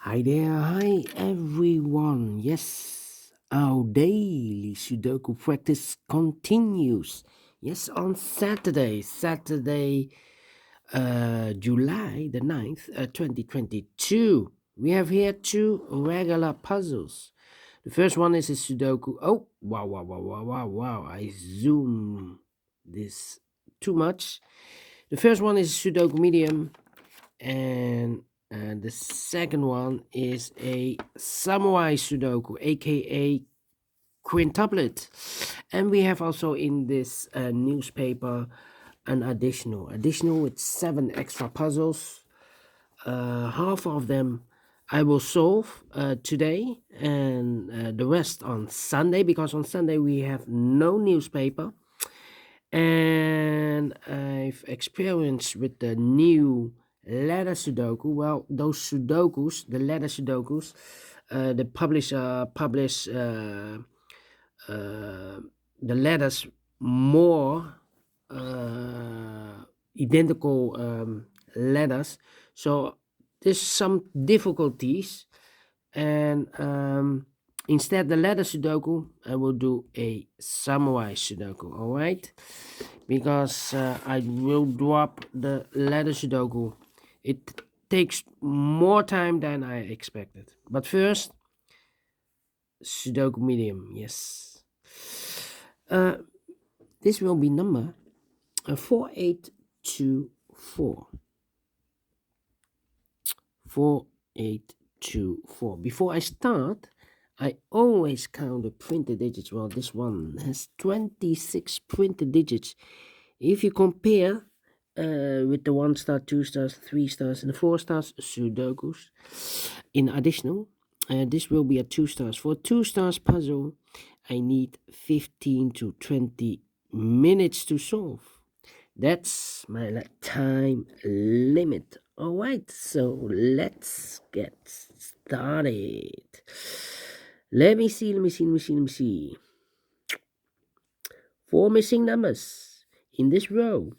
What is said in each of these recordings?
Hi there, hi everyone. Yes, our daily Sudoku practice continues. Yes, on Saturday, July the 9th, 2022. We have here two regular puzzles. The first one is a Sudoku. Oh, wow. I zoom this too much. The first one is Sudoku Medium, and the second one is a Samurai Sudoku, aka Quintuplet. And we have also in this newspaper an additional with 7 extra puzzles. Half of them I will solve today, and the rest on Sunday, because on Sunday we have no newspaper. And I've experienced with the new letter Sudoku. Well, those Sudokus, the letter Sudokus, the publisher publish the letters more identical letters. So there's some difficulties, and instead the letter Sudoku, I will do a Samurai Sudoku. All right, because I will drop the letter Sudoku. It takes more time than I expected. But first, Sudoku Medium. Yes. This will be number 4824. 4824. Before I start, I always count the printed digits. Well, this one has 26 printed digits. If you compare with the 1 star, 2 stars, 3 stars, and the 4 stars Sudokus, in additional, this will be a 2 stars. For a 2 stars puzzle, I need 15 to 20 minutes to solve. That's my time limit. All right, so let's get started. Let me see. 4 missing numbers in this row.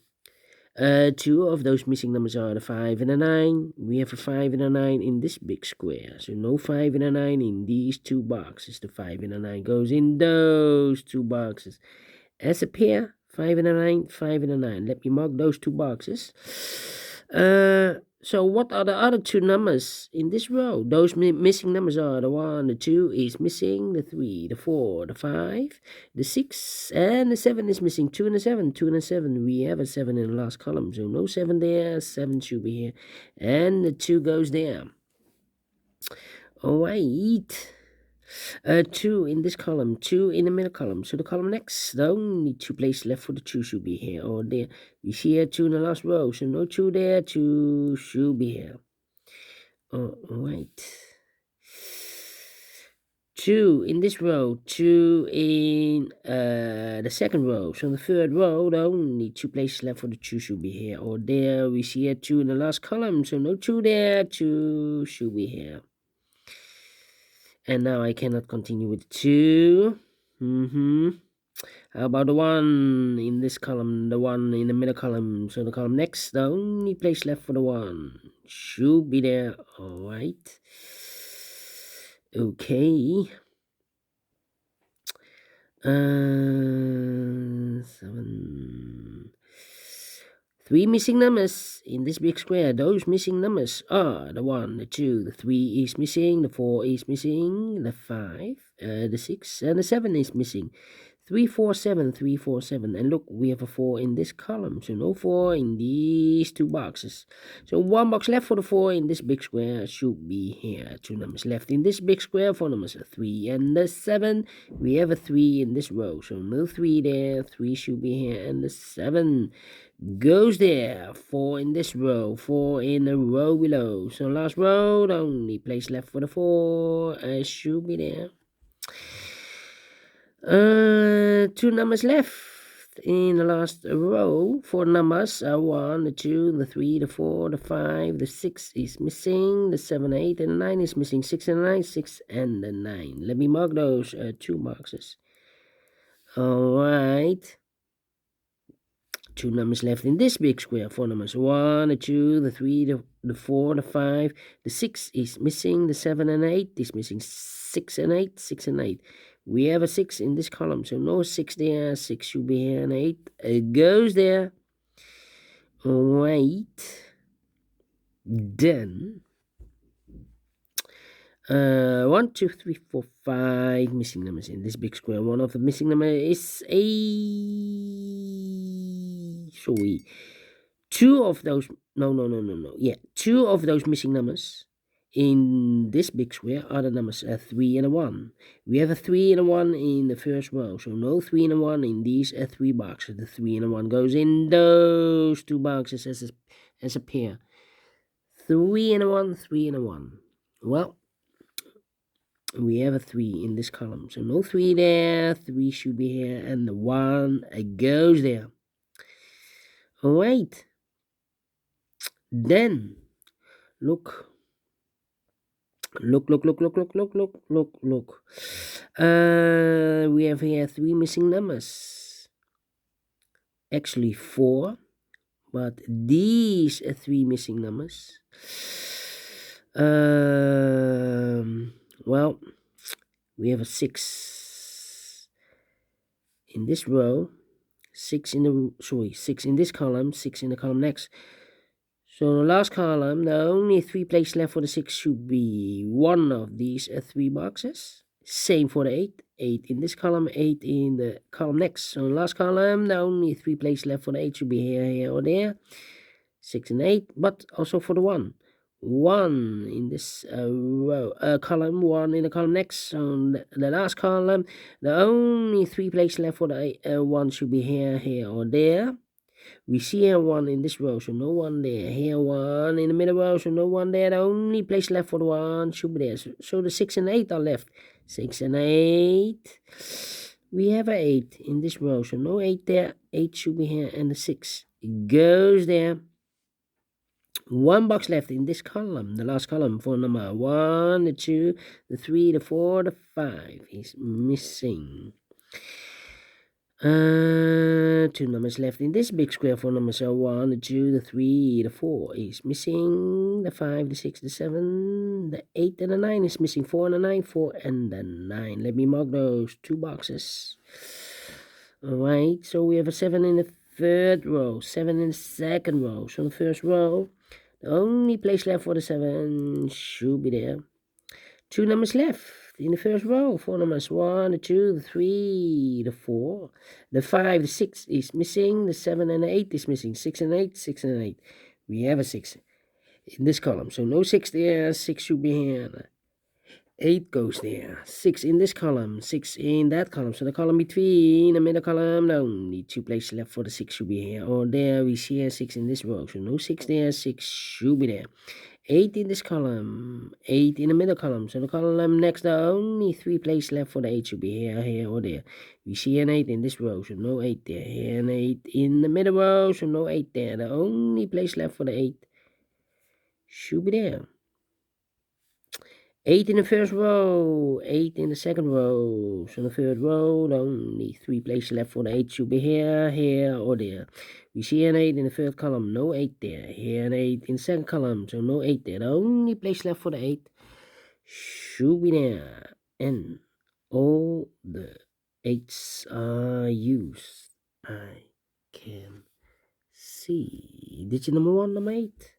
2 of those missing numbers are the 5 and the 9. We have a 5 and a 9 in this big square. So no 5 and a 9 in these 2 boxes. The 5 and a 9 goes in those 2 boxes. As a pair, 5 and a 9, 5 and a 9. Let me mark those 2 boxes. So what are the other 2 numbers in this row? Those missing numbers are the 1, the 2 is missing, the 3, the 4, the 5, the 6, and the 7 is missing. 2 and a 7, 2 and a 7. We have a 7 in the last column, so no 7 there. 7 should be here, and the 2 goes there. All right. 2 in this column, 2 in the middle column. So the column next, the only 2 places left for the 2 should be here or there. We see here 2 in the last row, so no 2 there, 2 should be here. All right. 2 in this row, 2 in the second row. So in the third row, the only 2 places left for the 2 should be here or there. We see here 2 in the last column, so no 2 there, 2 should be here. And now I cannot continue with 2. How about the 1 in this column, the 1 in the middle column? So the column next, the only place left for the 1 should be there. All right. Okay. 7. 3 missing numbers in this big square. Those missing numbers are the 1, the 2, the 3 is missing, the 4 is missing, the 5, the 6, and the 7 is missing. 3, 4, 7, 3, 4, 7. And look, we have a 4 in this column, so no 4 in these 2 boxes. So 1 box left for the 4 in this big square should be here. 2 numbers left in this big square. 4 numbers are 3 and the 7. We have a 3 in this row, so no 3 there. 3 should be here, and the 7 goes there. 4 in this row, 4 in the row below. So last row, the only place left for the 4 should be there. 2 numbers left in the last row. 4 numbers are 1, the 2, the 3, the 4, the 5, the 6 is missing, the 7, 8, and the 9 is missing. 6 and the 9, 6 and the 9. Let me mark those 2 boxes. All right. two numbers left in this big square. Four numbers: 1, the 2, the 3, the 4, the 5, the 6 is missing. The 7 and 8 is missing. 6 and 8, 6 and 8. We have a 6 in this column, so no 6 there. 6 should be here, and 8 goes there. Right. Then 1, 2, 3, 4, 5 missing numbers in this big square. One of the missing numbers is a. Sorry. Two of those. No. Yeah, two of those missing numbers in this big square are the numbers 3 and a 1. We have a 3 and a 1 in the first row, so no 3 and a 1 in these 3 boxes. The 3 and a 1 goes in those 2 boxes as a pair. 3 and a 1, 3 and a 1. Well, we have a 3 in this column, so no 3 there. 3 should be here, and the 1 goes there. Alright. Then look. We have here 3 missing numbers. Actually 4, but these are 3 missing numbers. Well, we have a 6 in this row, 6 in this column, 6 in the column next. So the last column, the only 3 places left for the 6 should be one of these 3 boxes. Same for the 8. 8 in this column, 8 in the column next. So the last column, the only 3 places left for the 8 should be here, or there. 6 and 8, but also for the 1. 1 in this row, column, 1 in the column next. So the last column, the only 3 places left for the 1 should be here, or there. We see here 1 in this row, so no 1 there. Here 1 in the middle row, so no 1 there. The only place left for the 1 should be there. So the 6 and 8 are left. 6 and 8. We have an 8 in this row, so no 8 there. 8 should be here, and the 6 goes there. 1 box left in this column, the last column, for number 1, the 2, the 3, the 4, the 5 is missing. 2 numbers left in this big square. 4 numbers are 1, the 2, the 3, the 4 is missing. The 5, the 6, the 7, the 8, and the 9 is missing. 4 and the 9, 4 and the 9. Let me mark those 2 boxes. Alright, so we have a 7 in the third row, 7 in the second row. So the first row, the only place left for the 7 should be there. 2 numbers left in the first row. 4 numbers: 1, the 2, the 3, the 4, the 5, the 6 is missing. The 7 and the 8 is missing. 6 and 8, 6 and 8. We have a 6 in this column, so no 6 there. 6 should be here. 8 goes there. 6 in this column, 6 in that column. So the column between the middle column, the only 2 places left for the 6 should be here, or there. We see a 6 in this row, so no 6 there. 6 should be there. 8 in this column, 8 in the middle column. So the column next, the only 3 places left for the 8 should be here, or there. We see an 8 in this row, so no 8 there. Here an 8 in the middle row, so no 8 there. The only place left for the 8 should be there. 8 in the first row, 8 in the second row. So the third row, the only 3 places left for the 8 should be here, or there. We see an 8 in the third column, no 8 there. Here an 8 in the second column, so no 8 there. The only place left for the 8 should be there. And all the 8s are used. I can see. Digit number 1, number 8.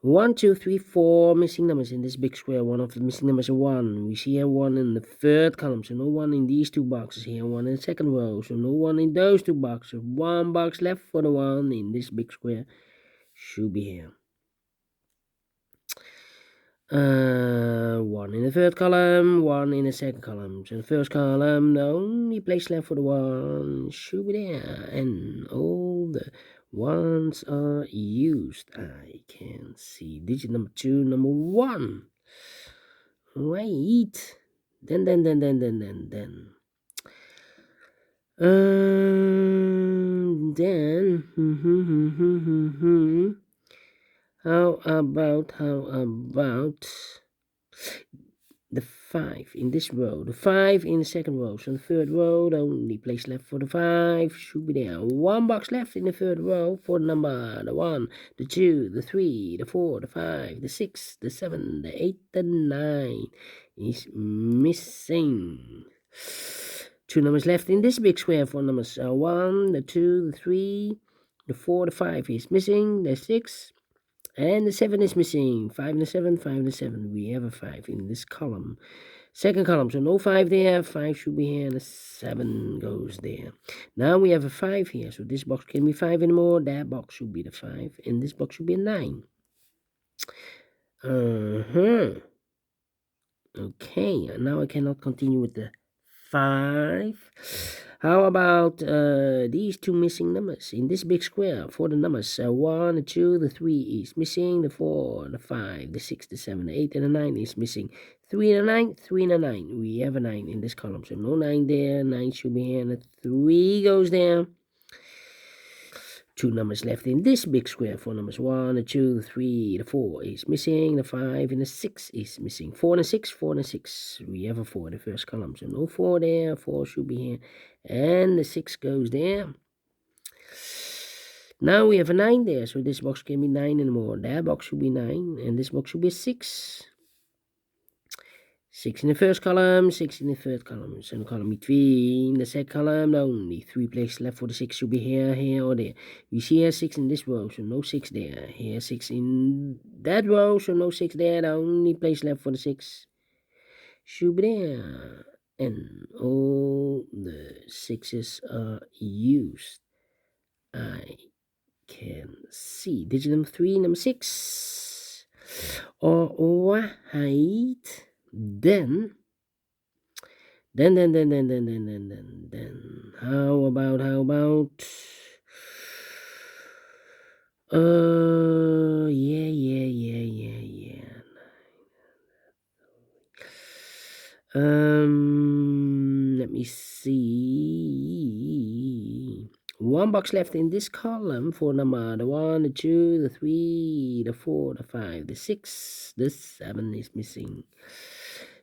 1, 2, 3, 4 missing numbers in this big square. One of the missing numbers is 1. We see here 1 in the third column, so no 1 in these 2 boxes. Here 1 in the second row, so no 1 in those 2 boxes. 1 box left for the 1 in this big square should be here. 1 in the third column, 1 in the second column. So the first column, the only place left for the 1 should be there, and all the 1s are used. I can see. Digit number 2, number 1. Right. Then. How about the 5 in this row, the 5 in the second row. So the third row, the only place left for the 5 should be there. 1 box left in the third row for the number, the 1, the 2, the 3, the 4, the 5, the 6, the 7, the 8, the 9 is missing. 2 numbers left in this big square for numbers 1, the 2, the 3, the 4, the 5 is missing, the 6, and the 7 is missing. 5 and the 7, 5 and the 7. We have a 5 in this column. Second column, so no 5 there. 5 should be here, and the 7 goes there. Now we have a 5 here, so this box can be 5 anymore. That box should be the 5, and this box should be a 9. Okay, now I cannot continue with the 5. How about these two missing numbers in this big square? For the numbers 1, the 2, the 3 is missing. The 4, the 5, the 6, the 7, the 8, and the 9 is missing. 3 and a 9, 3 and a 9. We have a 9 in this column, so no 9 there. 9 should be here, and the 3 goes there. 2 numbers left in this big square. For numbers 1, the 2, the 3, the 4 is missing. The 5 and the 6 is missing. 4 and a 6, 4 and a 6. We have a 4 in the first column, so no 4 there. 4 should be here, and the 6 goes there. Now we have a 9 there, so this box can be 9 and more. That box should be 9, and this box should be a 6. 6 in the first column, 6 in the third column. So in the column between the second column, only 3 places left for the 6 should be here, here, or there. We see here 6 in this row, so no 6 there. Here 6 in that row, so no 6 there. The only place left for the 6 should be there. And all the 6s are used. I can see digit number 3, number 6. Alright. Then how about yeah. Let me see. 1 box left in this column for number the 1, the 2, the 3, the 4, the 5, the 6, the 7 is missing.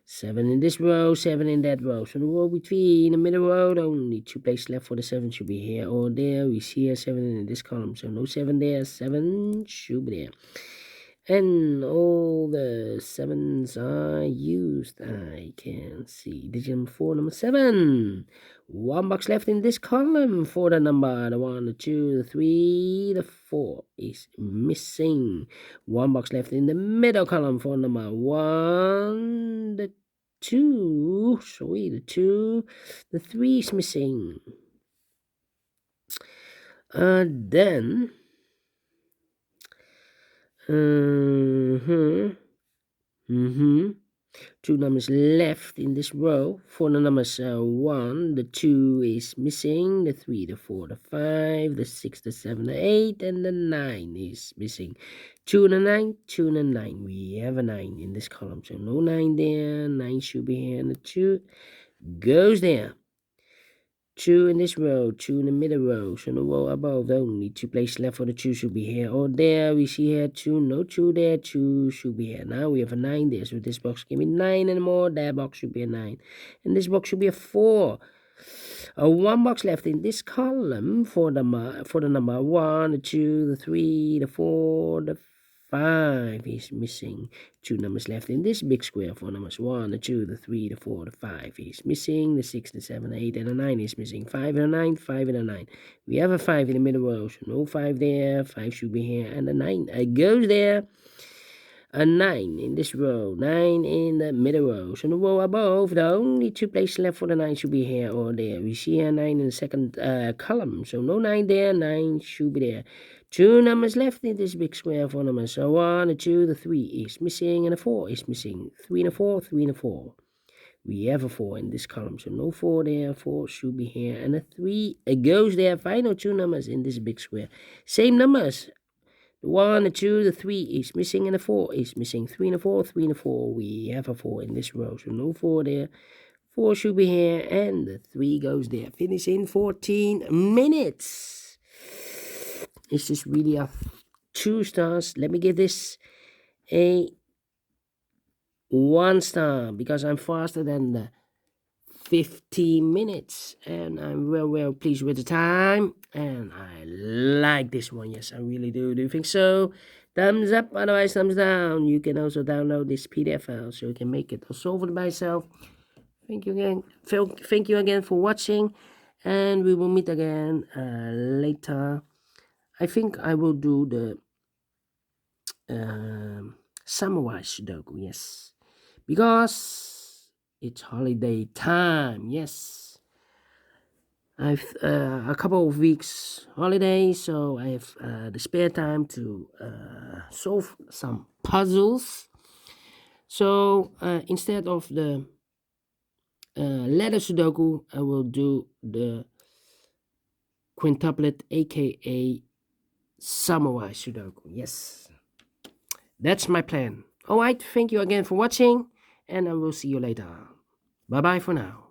7 in this row, 7 in that row. So the row between the middle row, only 2 places left for the 7 should be here or there. We see here 7 in this column, so no 7 there. 7 should be there. And all the 7s are used. I can see digit number 4, number 7. 1 box left in this column for the number the 1, the 2, the 3, the 4 is missing. 1 box left in the middle column for number 1, the 2, sorry, the 2, the 3 is missing. Then 2 numbers left in this row. For the numbers 1, the 2 is missing. The 3, the 4, the 5, the 6, the 7, the 8, and the 9 is missing. 2 and a 9, 2 and a 9. We have a 9 in this column, so no 9 there. 9 should be here, and the 2 goes there. 2 in this row, 2 in the middle row, so the row above, only 2 places left for the 2 should be here or there. We see here 2, no 2 there, 2 should be here. Now we have a 9 there, so this box can be 9 anymore. That box should be a 9, and this box should be a 4. 1 box left in this column for the number 1, the 2, the 3, the 4, the 5 is missing. 2 numbers left in this big square for numbers 1, the 2, the 3, the 4, the 5 is missing. The 6, the 7, the 8, and the 9 is missing. 5 and a 9, 5 and a 9. We have a 5 in the middle row, so no 5 there. 5 should be here, and the 9 goes there. A 9 in this row, 9 in the middle row. So the row above, the only 2 places left for the 9 should be here or there. We see here 9 in the second column, so no 9 there. 9 should be there. 2 numbers left in this big square for numbers. So 1, the 2, the 3 is missing, and the 4 is missing. 3 and a 4, 3 and a 4. We have a 4 in this column, so no 4 there. 4 should be here, and the 3 goes there. Final 2 numbers in this big square. Same numbers. The 1, the 2, the 3 is missing, and the 4 is missing. 3 and a 4, 3 and a 4. We have a 4 in this row, so no 4 there. 4 should be here, and the 3 goes there. Finish in 14 minutes. Is this really a 2 stars? Let me give this a 1 star because I'm faster than the 15 minutes, and I'm well pleased with the time, and I like this one. Yes, I really do. Do you think so? Thumbs up, otherwise thumbs down. You can also download this PDF file so you can make it or solve it by yourself. Thank you again. Thank you again for watching, and we will meet again later. I think I will do the samurai Sudoku. Yes, because it's holiday time. Yes, I've a couple of weeks holiday, so I have the spare time to solve some puzzles. So instead of the letter Sudoku, I will do the Quintuplet, aka Samurai Sudoku. Yes, that's my plan. Alright, thank you again for watching, and I will see you later. Bye bye for now.